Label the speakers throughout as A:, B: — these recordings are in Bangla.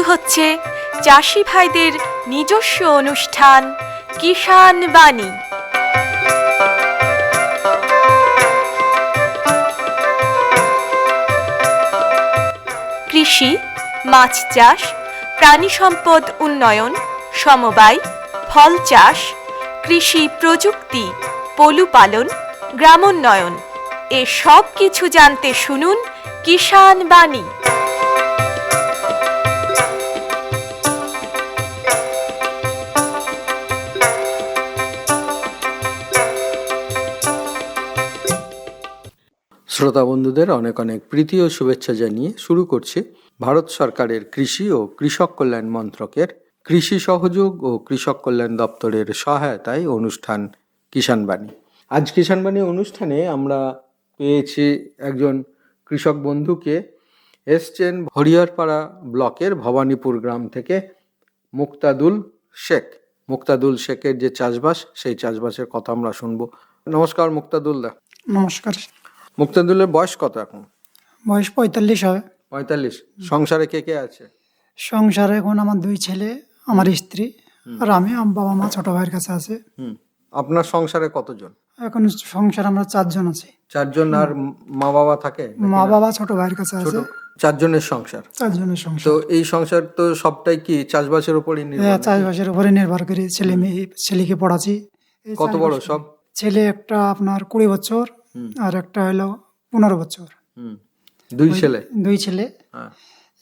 A: হচ্ছে চাষি ভাইদের নিজস্ব অনুষ্ঠান কিষাণ বাণী। কৃষি, মাছ চাষ, প্রাণী সম্পদ উন্নয়ন, সমবায়, ফল চাষ, কৃষি প্রযুক্তি, পশুপালন, গ্রামোন্নয়ন এ সব কিছু জানতে শুনুন কিষাণ বাণী।
B: শ্রোতা বন্ধুদের অনেক অনেক প্রীতি ও শুভেচ্ছা জানিয়ে শুরু করছি ভারত সরকারের কৃষি ও কৃষক কল্যাণ মন্ত্রকের কৃষি সহযোগ ও কৃষক কল্যাণ দপ্তরের সহায়তায় অনুষ্ঠান কিষাণ বাণী। আজ কিষাণ বাণী অনুষ্ঠানে আমরা পেয়েছি একজন কৃষক বন্ধুকে। এসছেন হরিহরপাড়া ব্লকের ভবানীপুর গ্রাম থেকে মুক্তাদুল শেখ। মুক্তাদুল শেখের যে চাষবাস, সেই চাষবাসের কথা আমরা শুনবো। নমস্কার মুক্তাদুল দা।
C: নমস্কার।
B: মুক্তাদুলের বয়স কত এখন?
C: বয়স 45 হয়।
B: 45। সংসারে কে কে আছে?
C: সংসারে এখন আমার 2 ছেলে, আমার স্ত্রী আর আমি। আমার বাবা মা ছোট ভাইয়ের কাছে আছে।
B: আপনার সংসারে কতজন?
C: এখন সংসারে আমরা 4 জন আছি।
B: 4 জন। আর মা বাবা থাকে?
C: মা বাবা ছোট ভাইয়ের কাছে আছে।
B: 4 জনের সংসার।
C: 4 জনের সংসার।
B: তো এই সংসার তো সবটাই কি চাষবাসের উপরই নির্ভর?
C: চাষবাসের উপরে নির্ভর করে ছেলেকে পড়াচ্ছি।
B: কত বড় সব?
C: ছেলে একটা আপনার 20 বছর আর একটা হলো 15 বছর।
B: 2 ছেলে?
C: 2 ছেলে।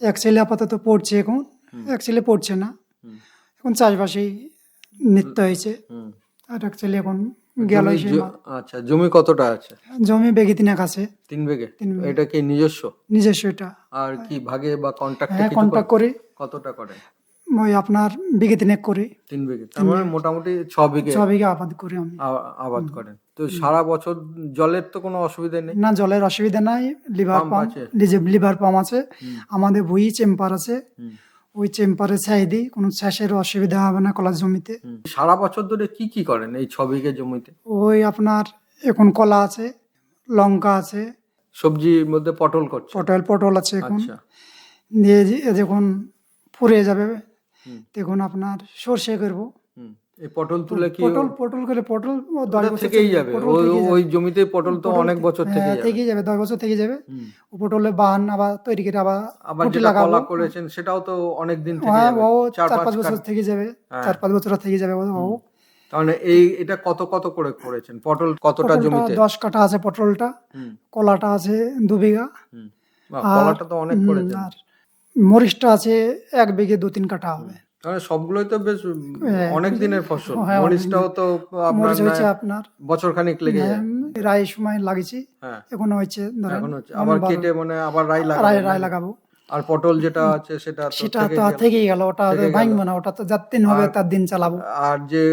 C: এক ছেলে আপাতত পড়ছে এখন, এক ছেলে পড়ছে না, এখন চাষবাসেই নিত্য হয়েছে। আর এক ছেলে এখন গেল।
B: আচ্ছা, জমি কতটা আছে?
C: জমি বিঘে 3 আছে।
B: 3 বিঘে? এটা কি নিজস্ব?
C: নিজস্ব এটা।
B: আর কি ভাগে বা কন্ট্রাক্টে?
C: হ্যাঁ, কন্ট্রাক্ট করি।
B: কতটা করে?
C: ওই আপনার বিঘে 3 করি।
B: 3 বিঘে, তার মানে মোটামুটি 6 বিঘে
C: আবাদ করি আমি।
B: আবাদ করেন। তো সারা বছর জলের তো কোনো অসুবিধা নেই?
C: না, জলের অসুবিধা নাই। লিভার পাম্প আছে। আমাদের ভুঁই চেম্বার আছে, ওই চেম্বারে ছাই দিই, কোনো চাষের অসুবিধা হবে না কলার জমিতে।
B: সারা বছর ধরে কি কি করেন এই 6 বিঘে জমিতে?
C: ওই আপনার এখন কলা আছে, লঙ্কা আছে।
B: সবজির মধ্যে পটল করছে?
C: পটল আছে এখন। দিয়ে যখন ফুরিয়ে যাবে তখন আপনার সর্ষে করবো।
B: এই পটল তুলে কি
C: পটল করে পটল 10 বছর
B: থেকেই যাবে? ওই জমিতে পটল তো অনেক বছর
C: থেকেই যাবে, 10 বছর থেকে যাবে। ও পটলের বান আবার তৈরি করে
B: আবার যেটা কলা করেছেন সেটাও তো অনেক দিন থেকে যাবে।
C: 4-5 বছর থেকে যাবে। 4-5 বছর থেকে যাবে।
B: তাহলে এটা কত কত করে করেছেন? পটল কতটা জমিতে?
C: 10 কাঠা আছে পটলটা। কলাটা আছে 2 বিঘা।
B: কলাটা তো অনেক করেছেন।
C: আর মরিচটা আছে 1 বিঘে 2-3 কাঠা হবে।
B: তাহলে সবগুলোই তো বেশ অনেক দিনের ফসল। মরিচটাও তো আপনার বছর খানিক লেগে যায়।
C: রাই সময় লাগিয়েছি, এখন হয়েছে
B: আবার কেটে মানে আবার রাই লাগাবো। আর পটল যেটা আছে সেটা
C: তো থেকেই গেল, ওটা ভাঙবো না, ওটা তো যার দিন হবে তার দিন চালাবো।
B: আর যে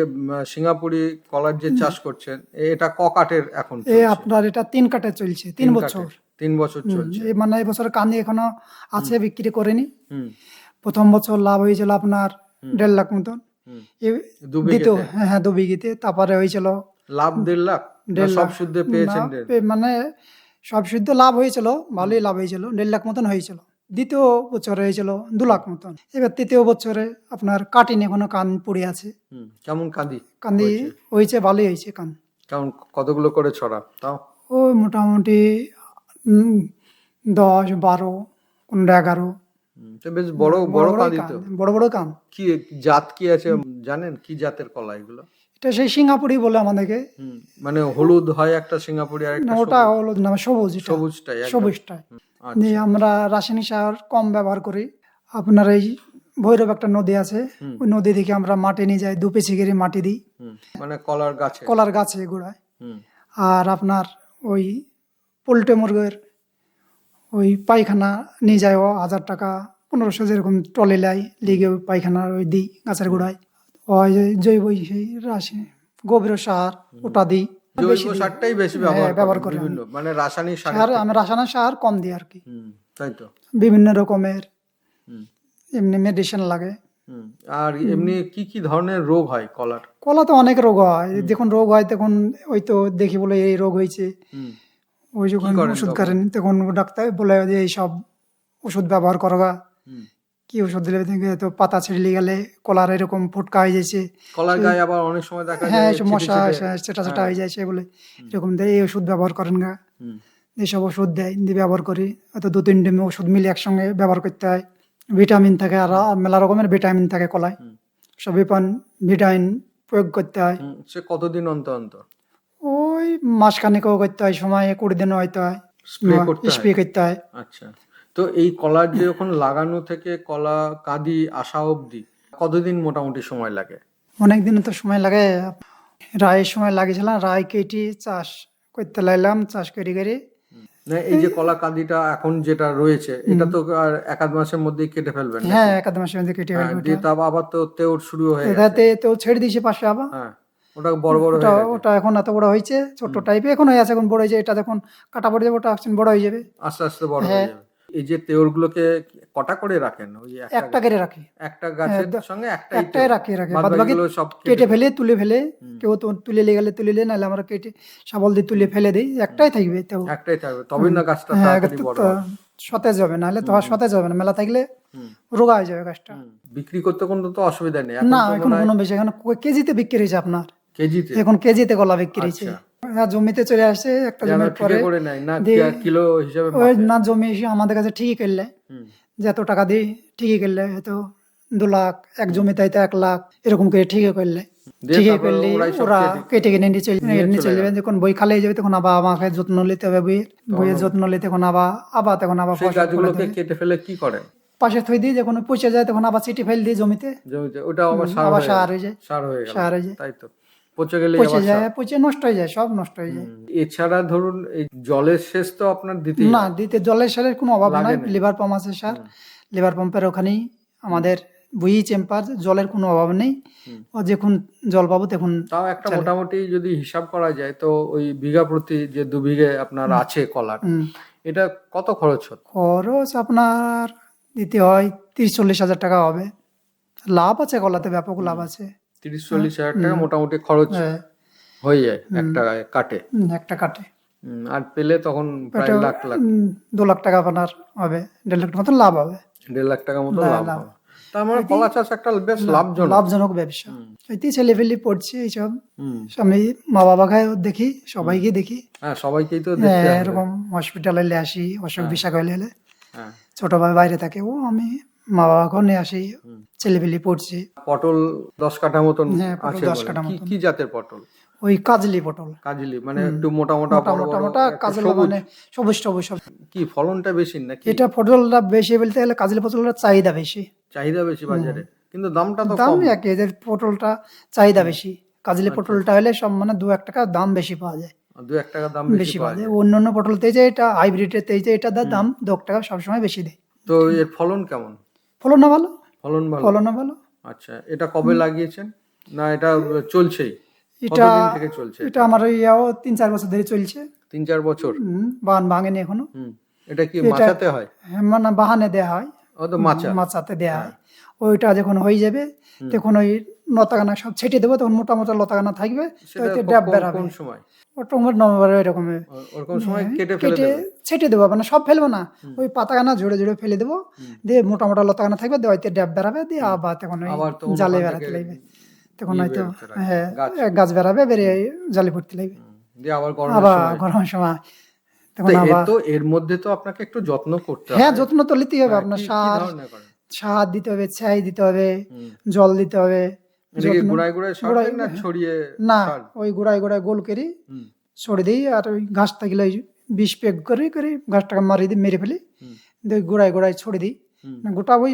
B: সিঙ্গাপুরি কলার যে চাষ করছেন, এটা ক কাঠের এখন?
C: আপনার এটা 3 কাঠে চলছে। 3 বছর
B: 3 বছর চলছে।
C: মানে এই বছর কান্দি এখনো আছে, বিক্রি করেনি। প্রথম বছর লাভ হয়েছিল আপনার 1.5 লাখ মতন। হ্যাঁ, 2 বিঘিতে। তারপরে হয়েছিল
B: লাভ 1.5 লাখ। সব শুদ্ধ পেয়েছেন?
C: মানে সব শুদ্ধ লাভ হয়েছিল, ভালোই লাভ হয়েছিল। 1.5 লাখ মতন হয়েছিল। দ্বিতীয় বছরে হয়েছিল 2 লাখ মতন। এবার তৃতীয় বছরে আপনার কাটিনি, এখনো কান পড়ে আছে।
B: কেমন
C: কান্দি হয়েছে? ভালোই হয়েছে কান।
B: কেমন কতগুলো করে ছড়া তাও?
C: ওই মোটামুটি 10, 12, 11।
B: বেশ বড় বড় কাঁদি তো।
C: বড় কান।
B: কি জাত কি আছে জানেন? কি জাতের কলা এগুলো?
C: এটা সেই সিঙ্গাপুরি বলে আমাদেরকে।
B: মানে হলুদ হয় একটা সিঙ্গাপুরি, আর একটা
C: ওটা হলুদ না, সবুজটাই। আমরা রাসায়নিক সার কম ব্যবহার করি। আপনার এই ভৈরব একটা নদী আছে, ওই নদী থেকে আমরা মাটি নিয়ে যাই, 2 পেছি করে মাটি দিই,
B: মানে কলার গাছে
C: গোড়ায়। আর আপনার ওই পোল্ট্রি মুরগের ওই পায়খানা নিয়ে যায়, 1000 টাকা 1500 যেরকম টলে লিগে ওই পায়খানা ওই দিই গাছের গোড়ায়। ওই জৈব সেই গোবর সার ওটা দিই।
B: জৈব সারটাই বেশি ব্যবহার করি। মানে রাসায়নিক সার
C: আমি রাসায়নিক সার কম দিই আর কি।
B: তাই তো।
C: বিভিন্ন রকমের এমনি মেডিসিন লাগে।
B: আর এমনি কি কি ধরনের রোগ হয় কলার?
C: কলা তো অনেক রোগ হয়। যখন রোগ হয় তখন ওই তো দেখি বলে এই রোগ হয়েছে, ওই যখন ওষুধ করেন তখন ডাক্তার বলে যে এইসব ওষুধ ব্যবহার করবা, কি ওষুধ দিলে দেখে তো পাতা ছিঁড়লে গেলে কলার এরকম ফুটকা হয়ে যাচ্ছে,
B: কলার গায়ে আবার অনেক সময় দেখা
C: হ্যাঁ
B: যায়
C: এসব
B: ছিটে
C: মশা
B: ছিটে।
C: সেটা সেটা
B: হ্যাঁ।
C: হয়ে যাচ্ছে বলে এরকম দেয়, এই ওষুধ ব্যবহার করেন গা,
B: হুম।
C: এইসব ওষুধ দেয় দিয়ে ব্যবহার করি। হয়তো 2-3টে ওষুধ মিলে একসঙ্গে ব্যবহার করতে হয়। ভিটামিন থাকে আর মেলা রকমের ভিটামিন থাকে কলায়, সব ভিটামিন প্রয়োগ করতে হয়।
B: সে কতদিন অন্তর অন্তর
C: ওই মাসখানেকও করতে হয়, সময় 20 দিনও হয়তো হয়,
B: স্প্রে করতে হয়?
C: স্প্রে করতে হয়।
B: আচ্ছা, তো এই কলার যে যখন লাগানো থেকে কলা কাঁদি আসা অবধি কতদিন মোটামুটি সময় লাগে?
C: অনেক দিন তো সময় লাগে। রায়ের সময় লাগিয়েছিলাম, রায় কেটে চাষ করতে লাগলাম, চাষ করে করে
B: না, এই যে কলা কাঁদিটা এখন যেটা রয়েছে এটা তো আর এক আধ মাসের মধ্যেই কেটে ফেলবেন নাকি?
C: হ্যাঁ এক আধ মাসের মধ্যে কেটে
B: হ্যাঁ,
C: ফেলবো
B: দিয়ে
C: ওটা।
B: তা আবার তো তেওড় শুরু হয়ে গেছে।
C: এটাতে তো ছেড়ে দিয়েছে পাশে আবার।
B: হ্যাঁ, ওটা বড় বড়
C: ওটা
B: হয়ে গেছে।
C: ওটা এখন এত বড় হয়েছে, ছোট টাইপে এখন হয়ে আছে, এখন বড় হয়েছে। এটা যখন কাটা পড়ে যাবে ওটা এখন বড় হয়ে যাবে।
B: আস্তে আস্তে বড় হয়ে
C: হ্যাঁ।
B: যাবে। এই যে তেওড় গুলোকে কটা করে রাখেন? ওই
C: একটা করে রাখি,
B: একটা গাছের
C: হ্যাঁ,
B: সঙ্গে একটাই
C: একটাই
B: তেওড়?
C: রাখি
B: বাদ
C: বাদ বাকি
B: বাকিগুলো সব
C: কেটে ফেলে তুলে ফেলে, কেউ তো তুলে নিয়ে গেলে তুলে নিয়ে, নাহলে আমরা কেটে শাবল দিয়ে তুলে ফেলে দিই, একটাই থাকবে তো।
B: একটাই থাকবে, তবে না গাছটা
C: হ্যাঁ
B: তাড়াতাড়ি বড়
C: তো
B: হবে।
C: সতেজ হবে, নাহলে তো আর সতেজ হবে না, মেলা থাকলে রোগা হয়ে যাবে গাছটা।
B: বিক্রি করতে কোনো তো অসুবিধা নেই এখন
C: না
B: তো
C: এখন
B: মনে হয়
C: কোনো বেশি, এখন কেজিতে বিক্রি হয়েছে আপনার,
B: কেজিতে?
C: এখন কেজিতে কলা বিক্রি হয়েছে।
B: আচ্ছা।
C: হ্যাঁ, জমিতে চলে আসে, একটা
B: যেন
C: জমির
B: ঠিকে
C: পরে
B: করে নেয় না
C: দিয়ে
B: কিলো হিসাবে
C: ওই
B: মাপে?
C: না জমি এসে আমাদের কাছে ঠিকই করলে,
B: হুম।
C: যে এত টাকা দিই ঠিকই করলে, হয়তো 2 লাখ, এক জমিতে হয়তো 1 লাখ, এরকম করে ঠিকই করলে,
B: দিয়ে
C: ঠিকই
B: তারপরে
C: করলে
B: ওরাই সব
C: ওরা
B: কেটে-
C: কেটে কিনে নিয়ে চলে
B: চলে
C: যাবে। যখন বই খালি হয়ে যাবে তখন আবার আমাকে যত্ন নিতে হবে, বইয়ের যত্ন নিতে, তখন আবার তখন আবার
B: সেই
C: ফসল ফলাতে
B: গাছগুলোকে
C: হবে।
B: কেটে ফেলে কি করেন?
C: পাশে থই দিই, যখন পচে যায় তখন আবার চিটি ফেল দিই জমিতে,
B: জমিতে ওটা আবার
C: আবার
B: হয়ে
C: সার
B: গেল।
C: হয়ে যায়,
B: সার হয়ে গেল,
C: সার হয়ে যায়,
B: তাই তো? পচে গেলে
C: পচে
B: আবার
C: যায়,
B: সার।
C: পচে নষ্ট হয়ে যায়, সব নষ্ট হয়ে যায়।
B: এছাড়া ধরুন এই জলের সেচ তো আপনার দিতেই
C: না
B: হয়।
C: দিতে জলের সারের কোনো অভাব
B: লাগে
C: নাই,
B: না।
C: লিভার পাম্প আছে সার, লিভার পাম্পের ওখানেই আমাদের বুই চেম্পার, জলের কোনো অভাব নেই। ও যখন জল পাবো তখন
B: তাও একটা মোটামুটি যদি হিসাব করা যায় তো ওই বিঘা প্রতি যে 2 বিঘে আপনার আছে কলার, এটা কত খরচ হতো?
C: খরচ আপনার দিতে হয় 30-40 হাজার টাকা হবে। লাভ আছে কলাতে, ব্যাপক লাভ আছে।
B: 30-40 হাজার টাকা মোটামুটি খরচ
C: হ্যাঁ,
B: হয়ে যায় একটা কাটে।
C: একটা কাটে
B: আর পেলে তখন প্রায়
C: এটা
B: লাখ লাখ
C: 2 লাখ টাকা আপনার হবে, 1.5 লাখ মতন লাভ হবে।
B: 1.5 লাখ টাকা মতো লাভ
C: লাভ।
B: হবে। তার মানে কলা চাষ একটা বেশ লাভজনক।
C: লাভজনক ব্যবসা। এতে ছেলেফেলে পড়ছে এইসব,
B: হুম।
C: আমি মা বাবাকে দেখি, সবাইকে দেখি।
B: হ্যাঁ, সবাইকেই তো
C: হ্যাঁ,
B: দেখতে হবে।
C: এরকম হসপিটালে নিয়ে আসি, অসুখ বিসুখ হলে
B: হ্যাঁ।
C: ছোট ভাই বাইরে থাকে, ও আমি মা বাবাকেও নিয়ে আসি, ছেলেপেলে পড়ছে।
B: পটল 10 কাঠা মতন
C: হ্যাঁ, পটল
B: আছে
C: 10
B: বলেন।
C: কাঠা
B: কি
C: মতন।
B: কি জাতের পটল?
C: ওই কাজলি পটল,
B: কাজলি, মানে একটু মোটা মোটা
C: মোটা
B: বড়
C: মোটা
B: বড়,
C: মোটা
B: একটু
C: কাজলি,
B: সবুজ।
C: মানে সবুজ সবুজ সব।
B: কি ফলনটা বেশি নাকি?
C: এটা পটলটা বেশি বলতে গেলে কাজলি পটলটার চাহিদা বেশি,
B: চাহিদা বেশি বাজারে, কিন্তু দামটা তো
C: দাম
B: কম।
C: একই, এদের পটলটা চাহিদা বেশি। কাজলি পটলটা হলে সব মানে 2-1 টাকা দাম বেশি পাওয়া যায়,
B: 2-1 টাকা দাম বেশি
C: বেশি
B: পাওয়া
C: পাওয়া যায়।
B: যায়।
C: অন্য অন্য পটলতে যে এটা হাইব্রিডের তেজে এটা দাম 2 টাকা সবসময় বেশি দেয়।
B: তো এর ফলন কেমন?
C: ফলনও ভালো,
B: ফলন ভালো?
C: ফলনও ভালো।
B: আচ্ছা, এটা কবে লাগিয়েছেন? না এটা চলছেই?
C: এটা
B: কতদিন থেকে চলছে?
C: এটা আমার ইয়াও 3-4 বছর ধরে চলছে।
B: 3-4 বছর?
C: বান ভাঙেনি এখনো।
B: এটা কি
C: এটা-
B: মাচাতে হয়?
C: হ্যাঁ, মানে বাহানে দেয়া হয়,
B: ও তো মাচা।
C: মাচাতে দেয়া হয়। ওইটা যখন হয়ে যাবে তখন ওই লতাগানা সব ছেটে দেবো, তখন মোটা মোটা লতাগানা থাকবে, তো
B: সেটা
C: ওইতে ডাব
B: কোন
C: বেরাবে।
B: কোন সময়?
C: অক্টোবর নভেম্বর এরকম
B: ওরকম সময় কেটে ফেলে
C: কেটে
B: দেবে?
C: ছেটে দেবো, মানে সব ফেলবো না, ওই পাতাগানা জোড়ে জোড়ে ফেলে দেবো, দিয়ে মোটা মোটা লতাগানা থাকবে, দিয়ে ওইতে ডাব বেরাবে, দিয়ে আবার তখন ওই
B: আবার তখন
C: জালে
B: ওখান
C: বেড়াতে
B: থেকে
C: লাগবে, তখন
B: ইয়ে
C: হয়তো
B: বেরোতে লাগবে,
C: হ্যাঁ
B: গাছ।
C: গাছ বেরাবে, বেরিয়ে জালে পড়তে লাগবে।
B: দিয়ে আবার গরমের
C: আবার
B: সময়।
C: গরমের সময় তখন
B: তো
C: আবার
B: এর মধ্যে তো আপনাকে একটু যত্ন করতে হবে।
C: হ্যাঁ, যত্ন তো নিতেই হবে।
B: হ্যাঁ,
C: আপনার
B: কি
C: সার
B: ধরনের করেন?
C: সার দিতে হবে, ছাই দিতে হবে, জল দিতে হবে।
B: এটা কি
C: যত্ন-
B: গুড়ায় গুড়ায় সার
C: গুঁড়ায়-
B: দেন না ছড়িয়ে
C: না,
B: সার?
C: ওই গোড়ায় গোড়ায় গোল করি
B: হুম।
C: ছড়ে দিই, আর ওই ঘাস থাকলে ওই বিষ পেক করে করে ঘাসটাকে মেরে ফেলি, দিয়ে গোড়ায় গোড়ায় ছড়ে দিই। না, গোটা ওই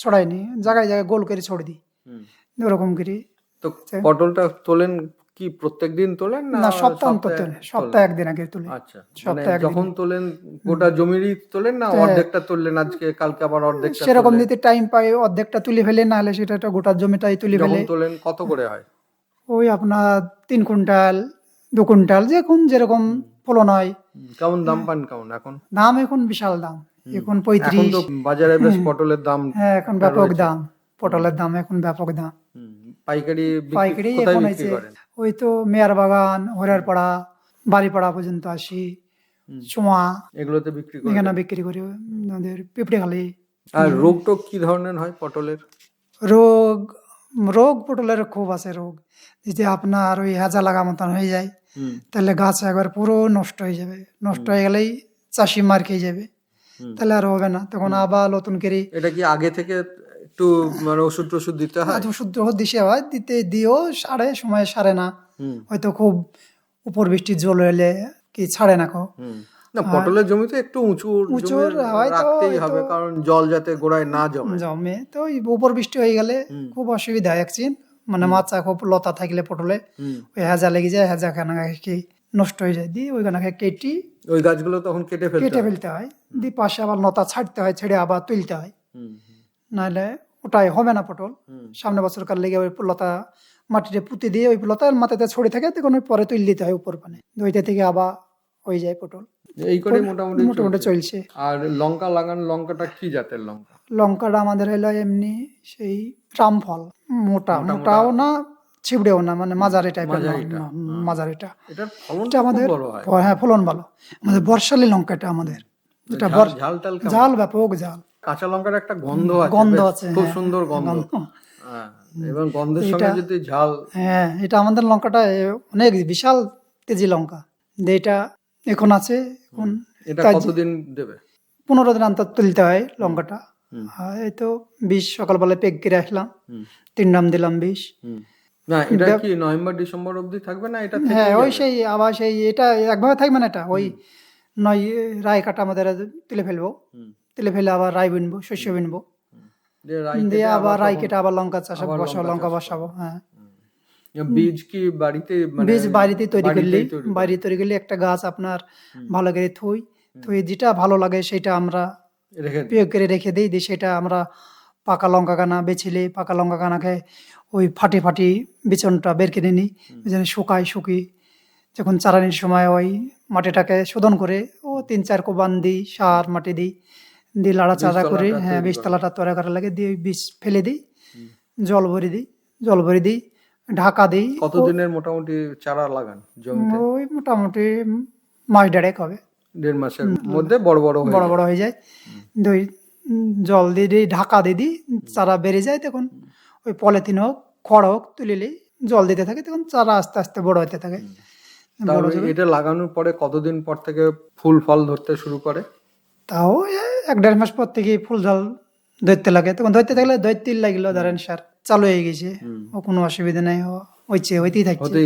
C: ছড়াইনি, জায়গায় জায়গায় গোল করে ছড়ে দিই,
B: হুম।
C: ওরকম করি।
B: তো পটলটা তোলেন কি প্রত্যেকদিন তোলেন না
C: না, সপ্তাহ অন্তর
B: সপ্তাহে
C: তোলে, সপ্তাহে একদিন আগে তুলি।
B: আচ্ছা, মানে
C: সপ্তাহে একদিন।
B: যখন তোলেন গোটা জমিরই তোলেন না অর্ধেকটা তুললেন আজকে, কালকে আবার অর্ধেকটা
C: সেরকম
B: তুললেন?
C: যদি টাইম পাই অর্ধেকটা তুলে ফেলে, না হলে সেটা একটা গোটা জমিটাই তুলে
B: যখন
C: ফেলে।
B: তোলেন কত করে হয়?
C: ওই আপনার 3 কুইন্টাল 2 কুইন্টাল যেরকম ফলন হয়।
B: কেমন দাম পান কেমন এখন?
C: দাম এখন বিশাল দাম, এখন
B: এখন
C: 35।
B: তো বাজারে বেশ পটলের দাম
C: হ্যাঁ, এখন
B: একটা
C: ব্যাপক
B: রয়েছে।
C: দাম, পটলের দাম এখন ব্যাপক দাম।
B: পাইকারি
C: পাইকারি
B: কোথায়
C: এখন
B: বিক্রি
C: হয়েছে
B: করেন?
C: ওই তো মেয়ার বাগান, হরিয়ারপাড়া, বাড়িপাড়া পর্যন্ত আসি, চোয়া,
B: এগুলোতে বিক্রি করেন?
C: এখানে বিক্রি করি। আমাদের পিঁপড়েখালি,
B: আর রোগ টোগ কি ধরনের হয় পটলের?
C: রোগ রোগ পটলের খুব আছে রোগ। যদি আপনার ওই হেজা লাগা মতন হয়ে যায়,
B: হুম
C: তাহলে গাছ একবার পুরো নষ্ট হয়ে যাবে। নষ্ট হয়ে গেলেই চাষি মার খেয়ে যাবে, তাহলে আর হবে না। তখন আবার নতুন করে
B: এটা কি আগে থেকে একটু মানে ওষুধ টষুধ দিতে হয়?
C: শুদ্ধ দিশে হয়, দিয়েও সময় সারে না।
B: হুম
C: হয়তো খুব উপর বৃষ্টির জল এলে কি ছাড়ে না কো।
B: হুম না, পটলের জমিতে একটু উঁচুর
C: উঁচুর
B: জমি
C: হয় তো
B: রাখতেই হবে, কারণ জল যাতে গোড়ায় না জমে।
C: জমে তো ওই উপর বৃষ্টি হয়ে গেলে খুব অসুবিধা হয় একদিন, মানে মাচা খুব লতা থাকলে পটলে
B: হুম
C: ওই হেজা লেগে যায়, হেজা খানা কি নষ্ট হয়ে যায়, দিয়ে ওইখানে কেটে
B: ওই গাছগুলো তখন কেটে ফেলতে হয়।
C: ফেলতে হয়। দিয়ে পাশে আবার লতা ছাড়তে হয়, ছেড়ে আবার তুলতে হয়,
B: হুম
C: নাহলে ওটাই হবে না পটল।
B: হুম
C: সামনে বছর কাল লেগে ওই লতা মাটিতে পুঁতে দিয়ে ওই লতার মাথাতে ছড়ে থাকে, তখন ওই পরে তুল দিতে হয় উপর পানে, ওইটা থেকে আবার হয়ে যায় পটল।
B: এই করে মোটামুটি
C: মোটামুটি চলছে।
B: আর লঙ্কা লাগান, লঙ্কাটা কি জাতের লঙ্কা?
C: লঙ্কাটা আমাদের হলো এমনি সেই রামফল, মোটাও না ছিবড়েও না, মানে মাঝারি টাইপের
B: মাঝারিটা,
C: মাঝারিটা।
B: এটার ফলন
C: এটা আমাদের
B: বড় হয়।
C: হ্যাঁ ফলন ভালো। আমাদের বর্ষালি লঙ্কাটা আমাদের, যেটা
B: ঝাল টাল কেমন?
C: ঝাল ব্যাপক ঝাল,
B: কাঁচা লঙ্কার একটা গন্ধ আছে,
C: গন্ধ
B: বেশ
C: আছে,
B: খুব
C: হ্যাঁ,
B: সুন্দর গন্ধ। হ্যাঁ, এবং গন্ধের সঙ্গে যদি ঝাল।
C: হ্যাঁ এটা আমাদের লঙ্কাটা অনেক বিশাল তেজি লঙ্কা। এটা এখন আছে, এখন
B: এটা কতদিন দেবে?
C: 15 দিন অন্তর তুলতে হয় লঙ্কাটা। এই তো 20 সকালবেলায় পেক করে আসলাম, 3 নাম দিলাম 20।
B: না এটা কি নভেম্বর ডিসেম্বর অবধি থাকবে না এটা?
C: হ্যাঁ ওই সেই আবার সেই এটা একভাবে থাকবে না, এটা ওই নয় রায় কাটা আমাদের তুলে ফেলবো, তুলে ফেলে আবার রায় বুনবো, শস্য বুনবো, দিয়ে আবার রায় কেটে আবার লঙ্কা চাষ বসাবো, লঙ্কা বসাবো। হ্যাঁ
B: বীজ কি বাড়িতে, মানে
C: বীজ বাড়িতে তৈরি করলে, বাড়িতে তৈরি করলে একটা গাছ আপনার ভালো করে থুই, যেটা ভালো লাগে সেটা আমরা প্রয়োগ করে রেখে দিই। সেটা আমরা পাকা লঙ্কা কানা বেছিলে, পাকা লঙ্কা কানাকে ওই ফাটি ফাটি বিচনটা বের করে নিই, যেন শুকিয়ে যখন চারানির সময় ওই মাটিটাকে শোধন করে ও 3-4 কোবান দিই, সার মাটি দিই, দিয়ে লাড়াচাড়া করে, হ্যাঁ বীজতলাটা তৈরি করা লাগে, দিয়ে বীজ ফেলে দিই, জল ভরে দিই, ঢাকা দিই।
B: কতদিনের মোটামুটি চারা লাগান জমিতে?
C: ওই মোটামুটি মাস 1.5 হবে,
B: 1.5 মাসের মধ্যে বড় বড়
C: হয়ে যায়। দই জল দিয়ে দিই, ঢাকা দিয়ে দিই, চারা বেড়ে যায়, তখন ওই পলিথিন হোক খড় হোক তুলিলেই জল দিতে থাকে, তখন চারা আস্তে আস্তে বড় হতে থাকে।
B: এটা লাগানোর পরে কতদিন পর থেকে ফুল ফল ধরতে শুরু করে?
C: তাও 1-1.5 মাস পর থেকে ফুল জল ধরতে লাগে, তখন ধরতে থাকলে ধরতে লাগলো, ধরেন সার চালু হয়ে গেছে, ও কোনো অসুবিধা নেই, হইতেই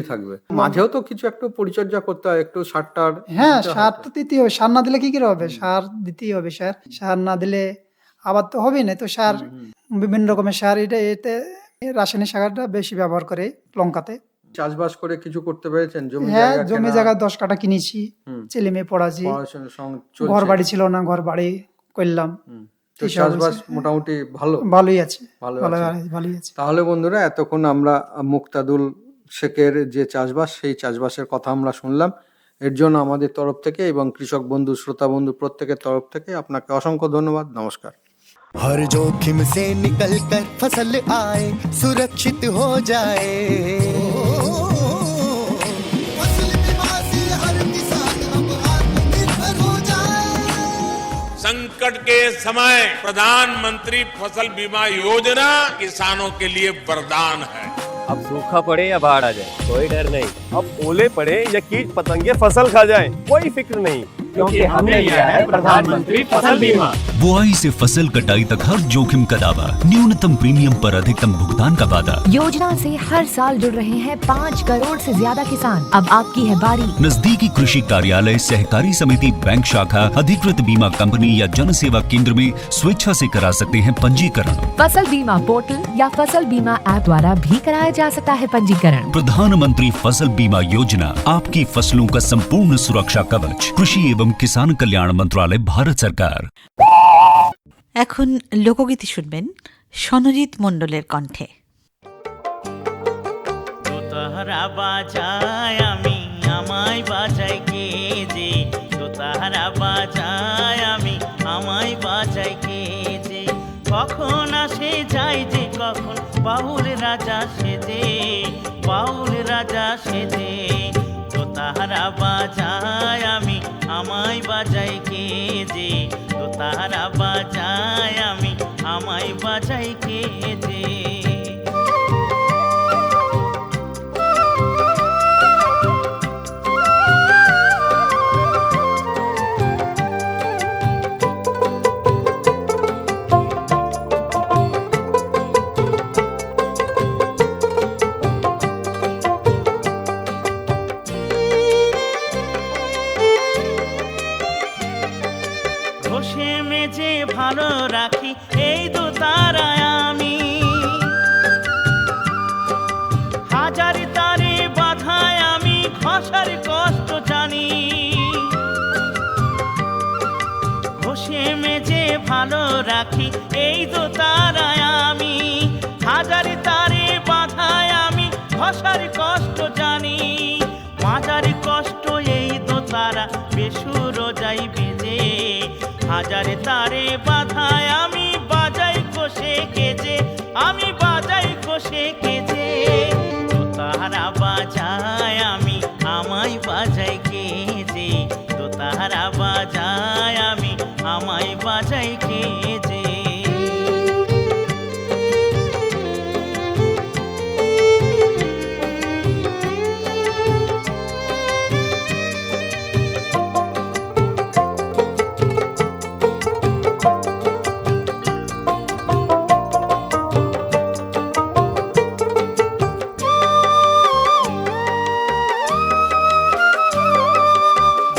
B: থাকবে। মাঝেও তো কিছু একটু পরিচর্যা করতে হয়, একটু সার।
C: হ্যাঁ সার তো দিতেই হবে, সার না দিলে কি করে হবে, সার দিতেই হবে। সার না দিলে আবার তো হবেই না। তো সার বিভিন্ন রকমের সার, এতে রাসায়নিক সারটা বেশি ব্যবহার করে লঙ্কাতে।
B: চাষবাস করে কিছু করতে পেরেছেন?
C: হ্যাঁ জমি জায়গা 10 কাঠা কিনেছি, ছেলে মেয়ে পড়াচ্ছি, ঘর বাড়ি ছিল না, ঘর বাড়ি করলাম।
B: চাষবাস মোটামুটি
C: ভালোই আছে।
B: তাহলে বন্ধুরা, এতক্ষণ আমরা মুক্তাদুল শেখের যে চাষবাস, সেই চাষবাসের কথা আমরা শুনলাম। এর জন্য আমাদের তরফ থেকে এবং কৃষক বন্ধু, শ্রোতা বন্ধু প্রত্যেকের তরফ থেকে আপনাকে অসংখ্য ধন্যবাদ। নমস্কার।
D: हर जोखिम से निकल कर फसल आए, सुरक्षित हो जाए, फसल बीमा से हर किसान अब आत्मनिर्भर हो जाए।
E: संकट के समय प्रधानमंत्री फसल बीमा योजना किसानों के लिए वरदान है।
F: अब सूखा पड़े या बाढ़ आ जाए, कोई डर नहीं। अब ओले पड़े या कीट पतंगे फसल खा जाए, कोई फिक्र नहीं, क्योंकि हमने लिया है प्रधानमंत्री फसल बीमा।
G: बुआई से फसल कटाई तक हर जोखिम का दावा, न्यूनतम प्रीमियम पर अधिकतम भुगतान का वादा।
H: योजना से हर साल जुड़ रहे हैं 5 करोड़ से ज्यादा किसान। अब आपकी है बारी।
G: नजदीकी कृषि कार्यालय, सहकारी समिति, बैंक शाखा, अधिकृत बीमा कंपनी या जन सेवा केंद्र में स्वेच्छा से करा सकते हैं पंजीकरण।
H: फसल बीमा पोर्टल या फसल बीमा ऐप द्वारा भी कराया जा सकता है पंजीकरण।
G: प्रधानमंत्री फसल बीमा योजना, आपकी फसलों का संपूर्ण सुरक्षा कवच। कृषि एवं किसान कल्याण मंत्रालय, भारत सरकार।
I: এখন লোকগীতি শুনবেন সনজিৎ মণ্ডলের কণ্ঠে।
J: দোতারা বাজায় আমি, আমায় বাজায় কে যে, দোতারা বাজায় আমি, আমায় বাজায় কে যে, কখন আসে যায় যে, কখন বাউল রাজা সেজে, বাউল রাজা সেজে, দোতারা বাজায় আমি, আমায় বাজাই কে যে দোতারা বাজায় আমি আমায় বাজাই কে যে ঘষে মেজে ভালো রাখি এই দোতারায় আমি হাজার তারে বাধায় আমি ঘষার কষ্ট জানি ঘষে মেজে ভালো রাখি এই দোতারায় আমি হাজার তারে বাধায় আমি ঘষার কষ্ট জানি মাজার কষ্ট এই দোতারা বেসুর যাই বেজে হাজার তারে বাধায় আমি বাজাই কষে কেজে আমি বাজাই কষে কেজে দোতারা বাজায় আমি আমায় বাজাই কেজে দোতারা বাজায় আমি আমায় বাজাই কেজে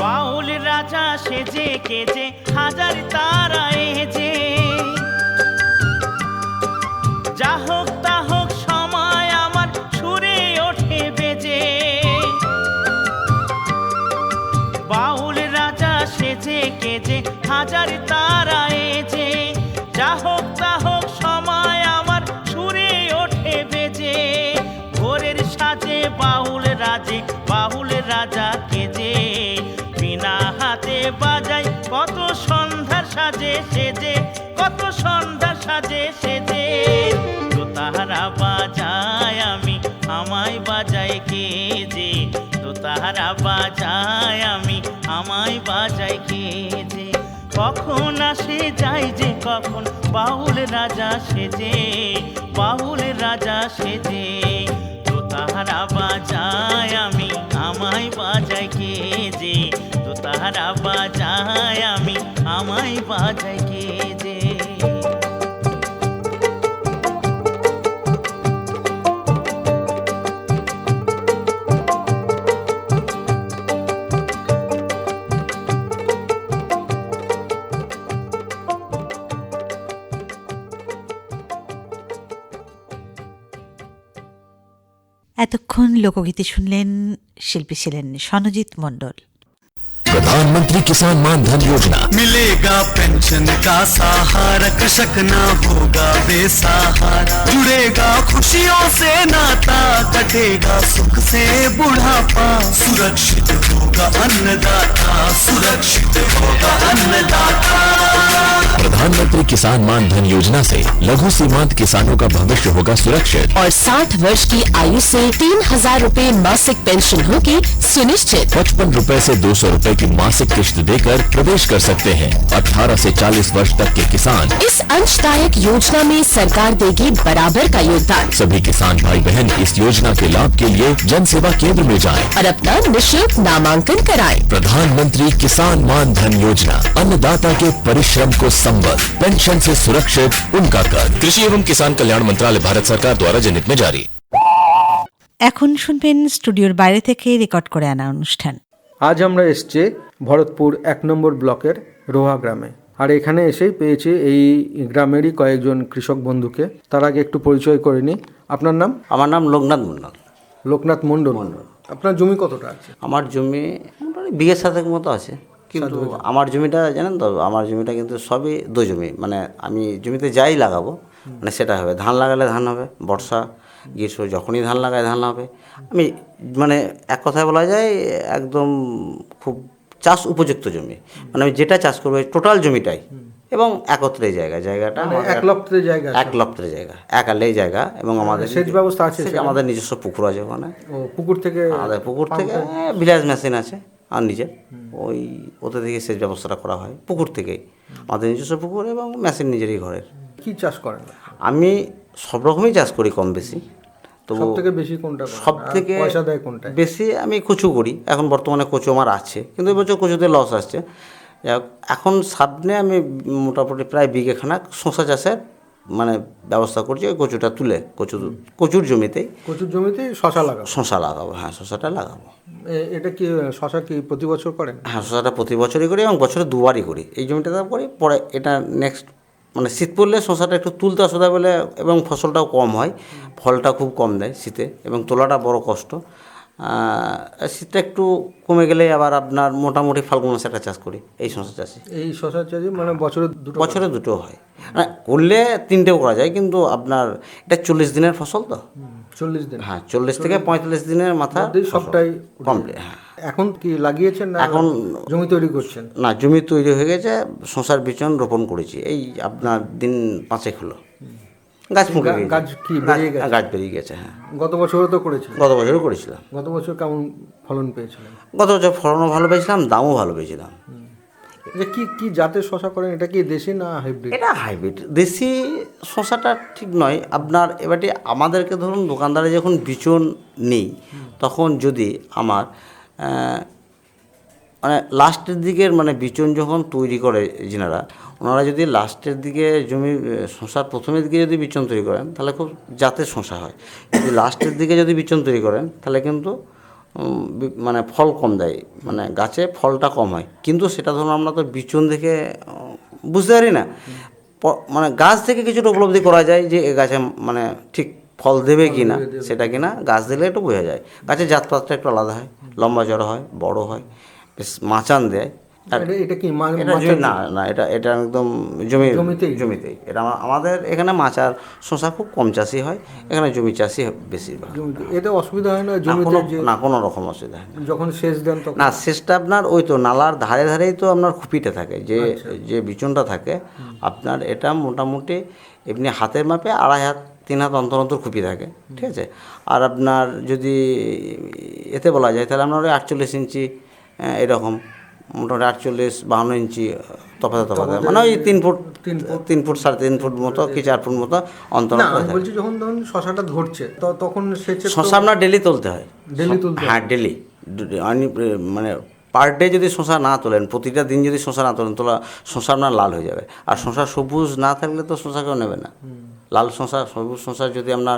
J: বাউল রাজা সেজে কেজে হাজার তারা এজে যা হোক তা হোক সময় আমার সুরে ওঠে বেজে বাউল রাজা সেজে কেজে হাজার তারা এজে যা হোক তা হোক সময় আমার সুরে ওঠে বেজে ভোরের সাজে বাউল রাজে বাউল রাজা কেজে বিনা হাতে বাজাই কত সন্ধ্যার সাজে সেজে কত সন্ধ্যার সাজে সেজে দোতারা বাজায় আমি আমায় বাজাই কে যে দোতারা বাজায় আমি আমায় বাজাই কে যে কখন আসে যাই যে কখন বাউল রাজা সেজে বাউল রাজা সেজে দোতারা বাজায় আমি আমায় বাজাই কে যে দোতারা বাজায় আমি আমায় বাজাই কে যে
I: এতক্ষণ লোকগীতি শুনলেন, শিল্পী ছিলেন সনজিৎ মণ্ডল।
K: प्रधानमंत्री किसान मान धन योजना
D: मिलेगा पेंशन का सहारा कृषक न होगा बेसहारा जुड़ेगा खुशियों से नाता कटेगा सुख से बुढ़ापा सुरक्षित होगा अन्नदाता सुरक्षित होगा अन्नदाता।
K: प्रधानमंत्री किसान मान धन योजना से लघु सीमांत किसानों का भविष्य होगा सुरक्षित
H: और 60 वर्ष की आयु से 3,000 रूपए मासिक पेंशन होगी सुनिश्चित।
K: 55 रूपए से 200 रूपए की मासिक किश्त देकर प्रवेश कर सकते हैं। 18 से 40 वर्ष तक के किसान
H: इस अंशदायक योजना में सरकार देगी बराबर का योगदान।
K: सभी किसान भाई बहन इस योजना के लाभ के लिए जन सेवा केंद्र में जाएं
H: और अपना निःशुल्क नामांकन कराएं।
K: प्रधानमंत्री किसान मान धन योजना अन्नदाता के परिश्रम को संबल, पेंशन से सुरक्षित उनका कर। कृषि एवं किसान कल्याण मंत्रालय भारत सरकार द्वारा जनहित में जारी।
I: এখন শুনবেন স্টুডিওর বাইরে থেকে রেকর্ড করে আনা অনুষ্ঠান।
B: আজ আমরা এসেছি ভরতপুর 1 নম্বর ব্লকের রোহা গ্রামে, আর এখানে এসেই পেয়েছি এই গ্রামেরই কয়েকজন কৃষক বন্ধুকে। তার আগে একটু পরিচয় করে নিই। আপনার নাম?
L: আমার নাম লোকনাথ মণ্ডল।
B: লোকনাথ মণ্ডল। আপনার জমি কতটা আছে?
L: আমার জমি মোটামুটি বিঘে 7 মতো আছে, কিন্তু আমার জমিটা জানেন তো, আমার জমিটা কিন্তু সবই দো জমি। মানে আমি জমিতে যাই লাগাবো মানে সেটা হবে, ধান লাগালে ধান হবে, বর্ষা গ্রীষ্ম যখনই ধান লাগায় ধান হবে। আমি মানে এক কথায় বলা যায় একদম খুব চাষ উপযুক্ত জমি, মানে আমি যেটা চাষ করবো টোটাল জমিটাই এবং একত্রে জায়গাটা
B: এক লপ্তের
L: জায়গা একালেই জায়গা এবং আমাদের
B: সেচ ব্যবস্থা আছে,
L: আমাদের নিজস্ব পুকুর আছে ওখানে।
B: পুকুর থেকে
L: ভিলেজ মেশিন আছে, আর নিজের ওই ওতে থেকে সেচ ব্যবস্থাটা করা হয় পুকুর থেকেই, আমাদের নিজস্ব পুকুর এবং মেশিন নিজেরই ঘরের।
B: কি চাষ করেন?
L: আমি সব রকমই চাষ করি কম বেশি। তো
B: সবথেকে বেশি কোনটা করেন?
L: সব থেকে
B: আর পয়সা দেয় কোনটা?
L: বেশি আমি কচু করি, এখন বর্তমানে কচু আমার আছে, কিন্তু এবছর কচুতে লস আসছে। যাই হোক, এখন সামনে আমি মোটামুটি প্রায় বিঘেখানাক শসা চাষের মানে ব্যবস্থা করছি। ওই কচুটা তুলে কচুর জমিতেই
B: শশা লাগাবো।
L: শসা লাগাবো, হ্যাঁ শসাটা লাগাবো।
B: এটা কি শশা কি প্রতি বছর করেন?
L: হ্যাঁ শসাটা প্রতি বছরই করি এবং বছরে দুবারই করি। এই জমিটাতে করি, পরে এটা নেক্সট মানে শীত পড়লে শসাটা একটু তুলতে অসুবিধা বলে এবং ফসলটাও কম হয়, ফলটা খুব কম দেয় শীতে এবং তোলাটা বড় কষ্ট। শীতটা একটু কমে গেলে আবার আপনার মোটামুটি ফাল্গুন মাসে একটা চাষ করি এই শসা চাষে।
B: এই শসা চাষে মানে
L: বছরে দুটো হয়, মানে করলে তিনটেও করা যায়, কিন্তু আপনার এটা 40 দিনের ফসল তো।
B: 40 দিন?
L: হ্যাঁ 40 থেকে 45 দিনের মাথা
B: সবটাই
L: কমপ্লিট। হ্যাঁ
B: এখন কি লাগিয়েছেন না
L: এখন
B: জমি তৈরি করছেন?
L: না, জমি তৈরি হয়ে গেছে, শসার বিচন রোপণ করেছি এই আপনার দিন 5 হলো। গাছ গাছ বেরিয়ে গেছে। হ্যাঁ
B: গত বছরও তো করেছিলেন?
L: গত বছরও করেছিলাম।
B: গত বছর কেমন ফলন পেয়েছিলেন?
L: গত বছর ফলনও ভালো পেয়েছিলাম, দামও ভালো পেয়েছিলাম।
B: কি কি জাতের শসা করেন? এটা কি দেশি না হাইব্রিড?
L: এটা হাইব্রিড। দেশি শসাটা ঠিক নয় আপনার। এবারে আমাদেরকে ধরুন দোকানদারে যখন বিচন নেই, তখন যদি আমার মানে লাস্টের দিকের মানে বিচন যখন তৈরি করে যিনারা, ওনারা যদি লাস্টের দিকে জমি শসার প্রথমের দিকে যদি বিচন তৈরি করেন তাহলে খুব জাতের শসা হয়। যদি লাস্টের দিকে যদি বিচন তৈরি করেন তাহলে কিন্তু মানে ফল কম দেয়, মানে গাছে ফলটা কম হয়। কিন্তু সেটা ধরুন আমরা তো বিচন দেখে বুঝতে পারি না, মানে গাছ থেকে কিছুটা উপলব্ধি করা যায় যে এ গাছে মানে ঠিক ফল দেবে কি না, সেটা কিনা গাছ দিলে একটু বোঝা যায়। গাছের জাতপাতটা একটু আলাদা হয়, লম্বা চড়া হয়, বড় হয়, বেশ মাচান দেয়।
B: এটা কি
L: না না, এটা একদম জমিতেই। এটা আমাদের এখানে মাচার শসা খুব কম চাষি হয়, এখানে জমি চাষি বেশিরভাগ।
B: এতে অসুবিধা হয় না?
L: না, কোনো রকম অসুবিধা হয় না।
B: যখন সেচ দেন তখন?
L: না, সেচটা আপনার ওই তো নালার ধারে ধারেই তো আপনার খুপিটা থাকে, যে বিচনটা থাকে আপনার। এটা মোটামুটি এমনি হাতের মাপে 2.5 হাত 3 হাত অন্তর অন্তর খুপি থাকে, ঠিক আছে। আর আপনার যদি এতে বলা যায় তাহলে আপনার ওই 48 ইঞ্চি এরকম মোটামুটি 48-52 ইঞ্চি তফাতে মানে ওই 3 ফুট 3.5 ফুট মতো কি 4 ফুট মতো অন্তর।
B: বলছি যখন ধরুন শসাটা ধরছে তখন
L: শসা আপনার ডেলি তুলতে হয়। হ্যাঁ ডেলি, মানে পার ডে যদি শসা না তোলেন, প্রতিটা দিন যদি শসা না তোলেন, শসা আপনার লাল হয়ে যাবে। আর শসা সবুজ না থাকলে তো শসা কেউ নেবে না। লাল শসা, সবুজ শসা যদি আপনার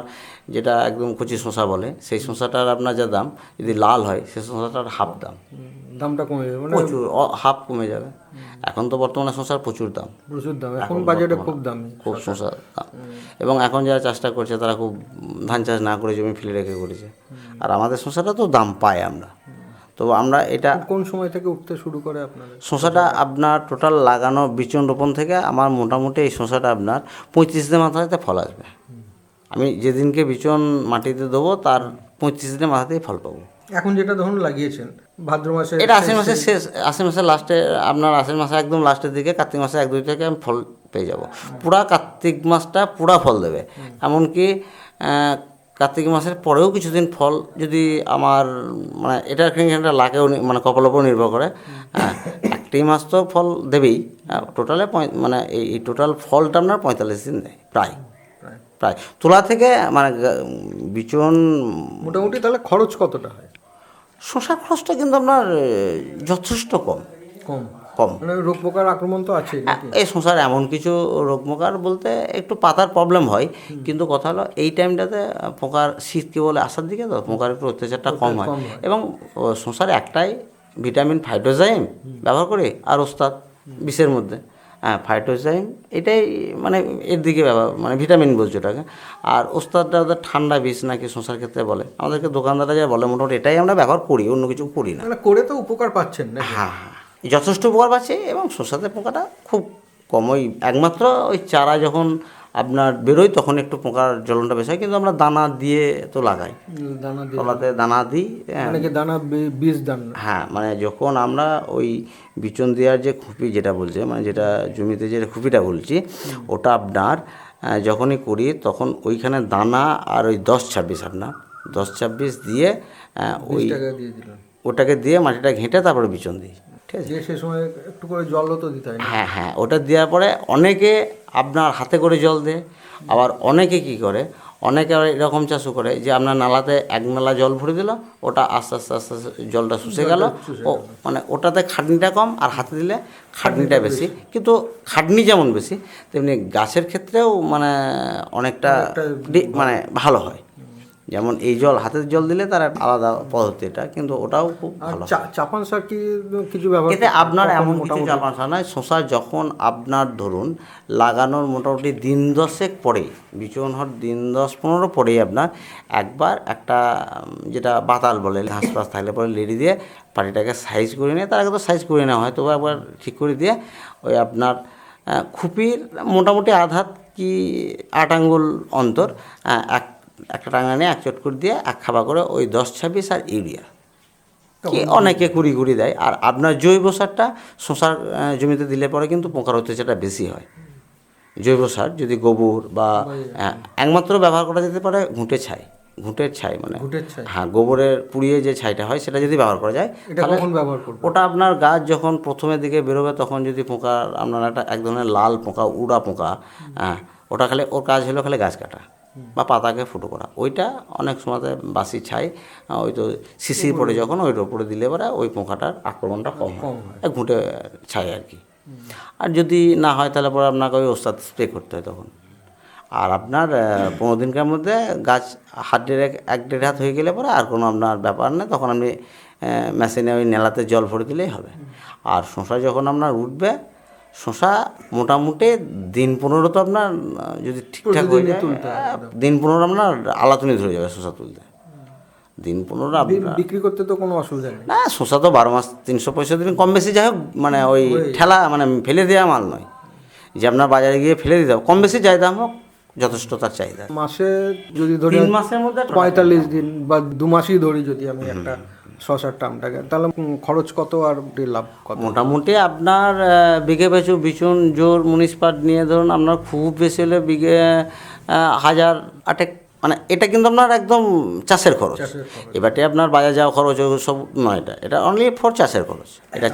L: যেটা একদম কচি শসা বলে, সেই শসাটার আপনার যা দাম, যদি লাল হয় সেই শসাটার হাফ
B: দামটা কমে যাবে,
L: প্রচুর হাফ কমে যাবে। এখন তো বর্তমানে শসার প্রচুর দাম,
B: এখন বাজারে খুব
L: শসার দাম। এবং এখন যারা চাষটা করছে তারা খুব ধান চাষ না করে জমি ফেলে রেখে করেছে। আর আমাদের শসাটা তো দাম পাই আমরা। তো আমরা এটা
B: কোন সময় থেকে উঠতে শুরু করে আপনাদের
L: শসাটা? আপনার টোটাল লাগানো বিচন রোপণ থেকে আমার মোটামুটি এই শসাটা আপনার 35 দিনের মাথায় ফল আসবে। আমি যেদিনকে বিচন মাটিতে দেবো তার 35 দিনের মাথাতেই ফল পাবো।
B: এখন যেটা ধরুন লাগিয়েছেন ভাদ্র মাসে,
L: এটা আশ্বিন মাসের শেষ, আশ্বিন মাসের লাস্টে, আপনার আশ্বিন মাসে একদম লাস্টের দিকে, কার্তিক মাসে 1-2 থেকে আমি ফল পেয়ে যাব। পুরা কার্তিক মাসটা পুরা ফল দেবে। এমনকি কার্তিক মাসের পরেও কিছুদিন ফল যদি আমার মানে এটা লাখেও মানে কপালের উপর নির্ভর করে। হ্যাঁ, একটি মাস তো ফল দেবেই। টোটালে মানে এই টোটাল ফলটা আপনার 45 দিন দেয় প্রায় তোলা থেকে মানে বিচন।
B: মোটামুটি তাহলে খরচ কতটা হয়?
L: শসার খরচটা কিন্তু আপনার যথেষ্ট কম।
B: মানে রোগ পোকার আক্রমণ তো আছে
L: এই শসার। এমন কিছু রোগ পোকার বলতে একটু পাতার প্রবলেম হয়, কিন্তু কথা হলো এই টাইমটাতে পোকার শীতকে বলে আসার দিকে তো পোকার একটু অত্যাচারটা কম হয়। এবং শসার একটাই ভিটামিন ফাইটোজাইম ব্যবহার করি, আর ওস্তাদ 20-এর মধ্যে। হ্যাঁ, ফাইটোজাইম এটাই মানে এর দিকে ব্যবহার, মানে ভিটামিন বলছে ওটাকে। আর ওস্তাদটা ওদের ঠান্ডা বিষ নাকি শসার ক্ষেত্রে বলে, আমাদেরকে দোকানদাররা যা বলে মোটামুটি এটাই আমরা ব্যবহার করি, অন্য কিছু করি না।
B: করে তো উপকার পাচ্ছেন না?
L: হ্যাঁ, যথেষ্ট উপকার পাচ্ছে। এবং শসাতে পোকাটা খুব কম, ওই একমাত্র ওই চারা যখন আপনার বেরোয় তখন একটু পোকার জ্বলনটা বেশি হয়, কিন্তু আমরা দানা দিয়ে তো লাগাই, তলাতে দানা দিই।
B: দানা বীজ দান?
L: হ্যাঁ, মানে যখন আমরা ওই বিচন দেওয়ার যে খুপি যেটা বলছে, মানে যেটা জমিতে যে খুপিটা বলছি, ওটা আপনার যখনই করি তখন ওইখানে দানা আর ওই 10-26 আপনার 10-26 দিয়ে ওই ওটাকে দিয়ে মাটিটা ঘেঁটে তারপরে বিচন দিই, ঠিক আছে।
B: যে সে সময় একটু করে জলও তো দিতে হয় না?
L: হ্যাঁ হ্যাঁ, ওটা দেওয়ার পরে অনেকে আপনার হাতে করে জল দেয়, আবার অনেকে কি করে, অনেকে এরকম চাষও করে যে আপনার নালাতে এক নালা জল ভরে দিল, ওটা আস্তে আস্তে আস্তে আস্তে জলটা শুষে গেল, ও মানে ওটাতে খাটনিটা কম আর হাতে দিলে খাটনিটা বেশি, কিন্তু খাটনি যেমন বেশি তেমনি গাছের ক্ষেত্রেও মানে অনেকটা মানে ভালো হয়। যেমন এই জল হাতের জল দিলে তার একটা আলাদা পদ্ধতি, এটা কিন্তু ওটাও খুব ভালো।
B: চাপান সার কি কিছু ব্যবহার?
L: এতে আপনার এমন কিছু চাপান সার নয়, শশা যখন আপনার ধরুন লাগানোর মোটামুটি দিন 10 পরেই, বিচন হওয়ার দিন 10-15 পরেই আপনার একবার একটা যেটা বাতাল বলে ঘাস ফাস থাকলে পরে লেড়ি দিয়ে পাটিটাকে সাইজ করে নিয়ে, তার আগে তো সাইজ করে নেওয়া হয়, তবু একবার ঠিক করে দিয়ে ওই আপনার খুপির মোটামুটি আধাত কি 8 আঙ্গুল অন্তর একটা টাঙা নিয়ে 1 চট করে দিয়ে 1 খাবা করে ওই 10-26 আর ইউরিয়া কি অনেকে কুড়ি দেয়। আর আপনার জৈব সারটা শশার জমিতে দিলে পরে কিন্তু পোকার অত্যাচারটা বেশি হয়। জৈব সার যদি গোবর বা একমাত্র ব্যবহার করা যেতে পারে ঘুঁটের ছাই মানে হ্যাঁ, গোবরের পুড়িয়ে যে ছাইটা হয় সেটা যদি ব্যবহার করা যায়, তাহলে ওটা আপনার গাছ যখন প্রথমের দিকে বেরোবে তখন যদি পোকার আপনার এক ধরনের লাল পোকা, উড়া পোকা, ওটা খালি ওর কাজ হলো খালি গাছ কাটা বা পাতাকে ফুটো করা, ওইটা অনেক সময়তে বাসি ছাই ওই তো শিশির পড়ে যখন ওইটার উপরে দিলে পরে ওই পোকাটার আক্রমণটা কম হয়, ঘুঁটে ছাই আর কি। আর যদি না হয় তাহলে পরে আপনাকে ওই ওস্তাদ স্প্রে করতে হয় তখন। আর আপনার 15 দিনকার মধ্যে গাছ 1.5 হাত হয়ে গেলে পরে আর কোনো আপনার ব্যাপার নেই, তখন আপনি মেশিনে ওই নেলাতে জল ভরে দিলেই হবে। আর শশা যখন আপনার উঠবে, শশা মোটামুটি দিন 15 তো আপনার যদি ঠিকঠাক হয়ে যায়, দিন 15 আপনার আলাতুনি ধরে যাবে শশা তুলতে। দিন 15 আপনার
B: বিক্রি করতে তো কোনো অসুবিধা নেই
L: না, শশা তো 12 মাস 365 দিন কম বেশি যাই হোক, মানে ওই ঠেলা মানে ফেলে দেওয়া মাল নয় যে আপনার বাজারে গিয়ে ফেলে দিতে হবে, কম বেশি যাই দাম হোক যথেষ্ট তার চাহিদা।
B: মাসে যদি ধরি
L: 3 মাসের মধ্যে
B: 45 দিন বা 2 মাসই ধরি যদি আমি একটা শশার টামটাকে, তাহলে খরচ কত আর লাভ কত?
L: মোটামুটি আপনার বিঘে পিছু বিচুন জোর মুনিসপাট নিয়ে ধরুন আপনার খুব বেশি হলে বিঘে 1008 মানে এটা কিন্তু আপনার একদম চাষের খরচ। এবারে আপনার বাজার যাওয়া খরচ সব নয়, এটা অনলি ফর চাষের খরচ। এটা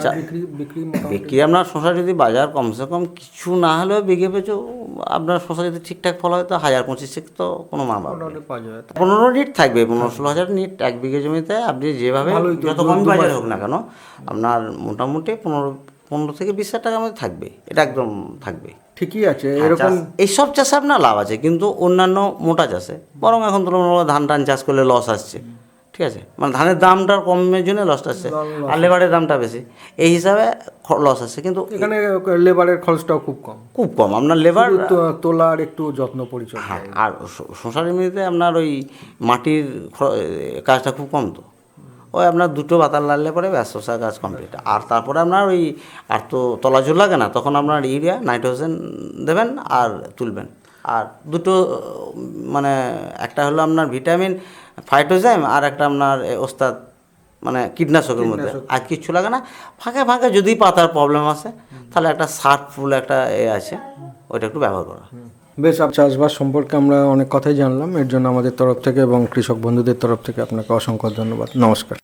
L: বিক্রি আপনার শশা যদি বাজার কমসে কম কিছু না হলেও বিঘে পিছু আপনার শশা যদি ঠিকঠাক ফল হয় তো 1025 তো কোনো মা বাবা 15 নিট থাকবে, 15-16 হাজার নিট 1 বিঘে জমিতে। আপনি যেভাবে যত কম বাজার হোক না কেন আপনার মোটামুটি 15 থেকে 20 হাজার টাকার মধ্যে থাকবে, এটা একদম থাকবে।
B: ঠিকই আছে। এরকম
L: এইসব চাষে আপনার লাভ আছে, কিন্তু অন্যান্য মোটা চাষে বরং এখন তুলনামূলক ধান চাষ করলে লস আসছে, ঠিক আছে, মানে ধানের দামটা কমের জন্য লস আসছে আর লেবারের দামটা বেশি, এই হিসাবে লস আসছে। কিন্তু
B: এখানে লেবারের খরচটাও খুব কম,
L: আপনার লেবার
B: তোলার একটু যত্ন পরিচর্যা।
L: হ্যাঁ, আর শশার এমনিতে আপনার ওই মাটির কাজটা খুব কম, তো ওই আপনার 2টো বাতাল লাগলে পরে ব্যাস শশা গাছ কমপ্লিট। আর তারপরে আপনার ওই আর তো তলাজোর লাগে না, তখন আপনার ইউরিয়া নাইট্রোজেন দেবেন আর তুলবেন। আর 2টো মানে একটা হলো আপনার ভিটামিন ফাইটোজাইম আর একটা আপনার ওস্তাদ মানে কীটনাশকের মধ্যে, আর কিচ্ছু লাগে না। ফাঁকে ফাঁকে যদি পাতার প্রবলেম আসে তাহলে একটা সার্ফুল একটা আছে, ওইটা একটু ব্যবহার করা।
B: বেশ, চাষবাস সম্পর্কে আমরা অনেক কথাই জানলাম, এর জন্য আমাদের তরফ থেকে এবং কৃষক বন্ধুদের তরফ থেকে আপনাকে অসংখ্য ধন্যবাদ। নমস্কার।